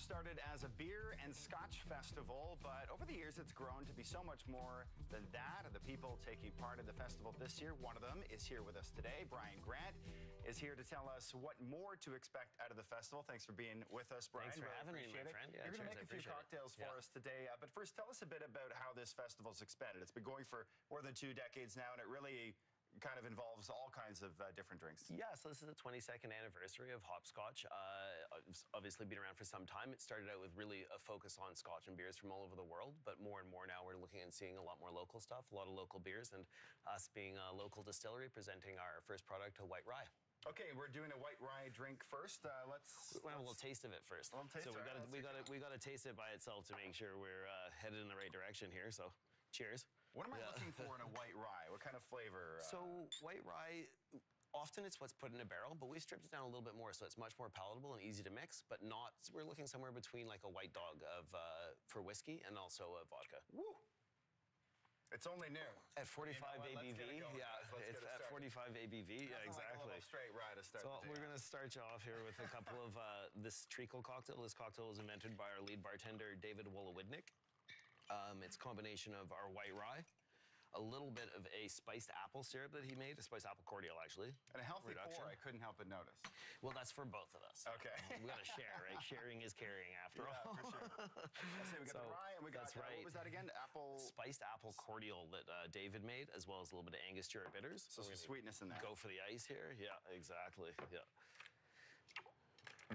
started as a beer and scotch festival, but over the years it's grown to be so much more than that. The people taking part in the festival this year, one of them is here with us today. Brian Grant is here to tell us what more to expect out of the festival. Thanks for being with us, Brian. Thanks for having me, my friend. Yeah, you're going to make a few cocktails for us today, but first tell us a bit about how this festival's expanded. It's been going for more than 2 decades now, and it really kind of involves all kinds of different drinks. Yeah, so this is the 22nd anniversary of hopscotch. It's obviously been around for some time. It started out with really a focus on scotch and beers from all over the world, but more and more now we're looking and seeing a lot more local stuff, a lot of local beers, and us being a local distillery presenting our first product, a white rye. Okay, we're doing a white rye drink first. We'll have a little taste of it first. A little taste. So we got to taste it by itself to make sure we're headed in the right direction here. So, cheers. What am I looking for in a white rye? What kind of flavor? So white rye, often it's what's put in a barrel, but we stripped it down a little bit more, so it's much more palatable and easy to mix. But not. We're looking somewhere between like a white dog for whiskey and also a vodka. Woo! It's only new. At 45 ABV, yeah. It's at 45 ABV, yeah, exactly. Like a little straight rye to start. So we're going to start you off here with a couple of this treacle cocktail. This cocktail was invented by our lead bartender, David Wolowidnik. It's a combination of our white rye, a little bit of a spiced apple syrup that he made, a spiced apple cordial, actually. And a healthy pour, I couldn't help but notice. Well, that's for both of us. Okay. We got to share, right? Sharing is caring, after all. For sure. Let's see, we got the rye, and we got, what was that again? Apple? Spiced apple cordial that David made, as well as a little bit of Angostura bitters. So some sweetness in there. Go for the ice here. Yeah, exactly. Yeah.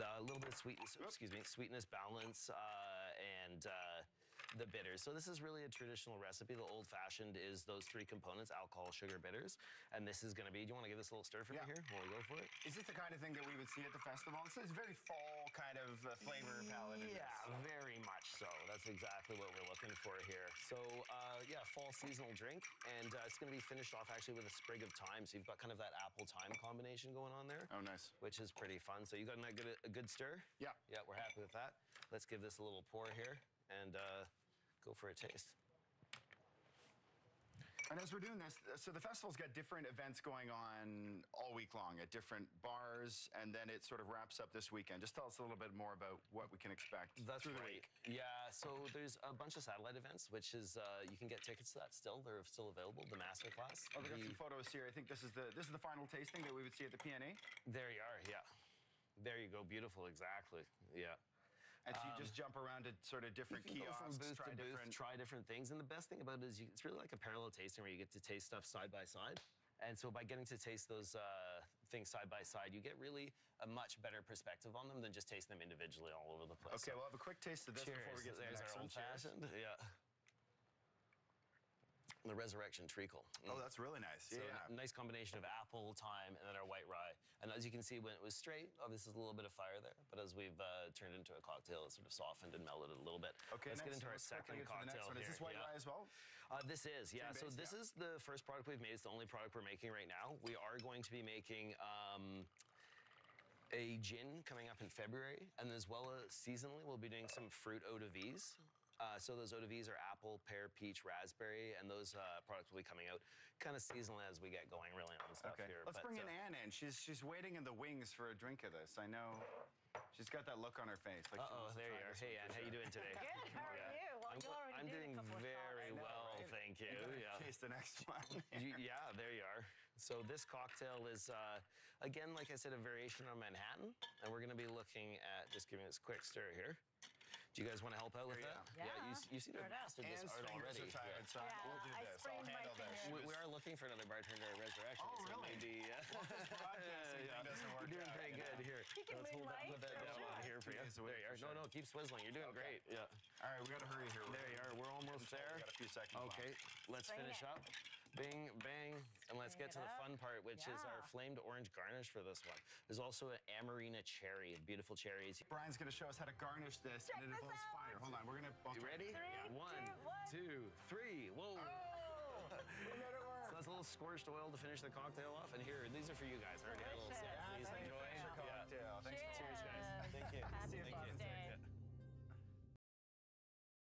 A little bit of sweetness, sweetness balance, and the bitters. So this is really a traditional recipe. The old-fashioned is those 3 components: alcohol, sugar, bitters. And this is going to be, do you want to give this a little stir for me here? Want to go for it? Is this the kind of thing that we would see at the festival? It's very fall kind of flavor palette. Yeah, very much so. That's exactly what we're looking for here. So, yeah, fall seasonal drink. And it's going to be finished off actually with a sprig of thyme. So you've got kind of that apple-thyme combination going on there. Oh, nice. Which is pretty fun. So you got a good stir? Yeah. Yeah, we're happy with that. Let's give this a little pour here and go for a taste. And as we're doing this, so the festival's got different events going on all week long at different bars, and then it sort of wraps up this weekend. Just tell us a little bit more about what we can expect through the week. Yeah, so there's a bunch of satellite events, which is, you can get tickets to that still. They're still available, the masterclass. Oh, we got some photos here. I think this is the final tasting that we would see at the PNA. There you are, yeah. There you go, beautiful, exactly, yeah. And so you just jump around to sort of different kiosks, go from booth to booth, try different things. And the best thing about it is it's really like a parallel tasting where you get to taste stuff side by side. And so by getting to taste those things side by side, you get really a much better perspective on them than just tasting them individually all over the place. Okay, we'll have a quick taste of this before we get to the next one. Old-fashioned, yeah. The Resurrection Treacle. Oh, that's really nice. So a nice combination of apple, thyme, and then our white rye. And as you can see, when it was straight, obviously there's a little bit of fire there. But as we've turned into a cocktail, it sort of softened and melted it a little bit. Okay, let's get into our second cocktail here. Is this white rye as well? This is, yeah. So this is the first product we've made. It's the only product we're making right now. We are going to be making a gin coming up in February. And as well as seasonally, we'll be doing some fruit eau de vies. So those eau de vies are apple, pear, peach, raspberry, and those products will be coming out kind of seasonally as we get going really on stuff here. Let's bring in Anne in. She's waiting in the wings for a drink of this. I know she's got that look on her face. Like there you are. Hey, Anne, how you doing today? Good, how are you? Well, I'm doing very well, thank you. Yeah. Taste the next one. Yeah, there you are. So this cocktail is, again, like I said, a variation on Manhattan, and we're going to be looking at just giving this a quick stir here. Do you guys want to help out with that? Yeah. You seem to have mastered this art already. We'll do this. I'll handle this. We are looking for another bartender at Resurrection. Oh, really? So maybe, You're doing pretty good here. Let's put that down here for you. There you are. No, keep swizzling. You're doing great. Yeah. All right, we got to hurry here. There you are. We're almost there. We got a few seconds. Okay, let's finish up. Bing, bang, and let's get to the fun part, which is our flamed orange garnish for this one. There's also an Amarena cherry, beautiful cherries. Brian's going to show us how to garnish this, and it involves fire. Hold on, we're going to... You ready? 1, 2, 3. Whoa! Oh, we made it work. So that's a little scorched oil to finish the cocktail off, and here, these are for you guys. I already had a little sip.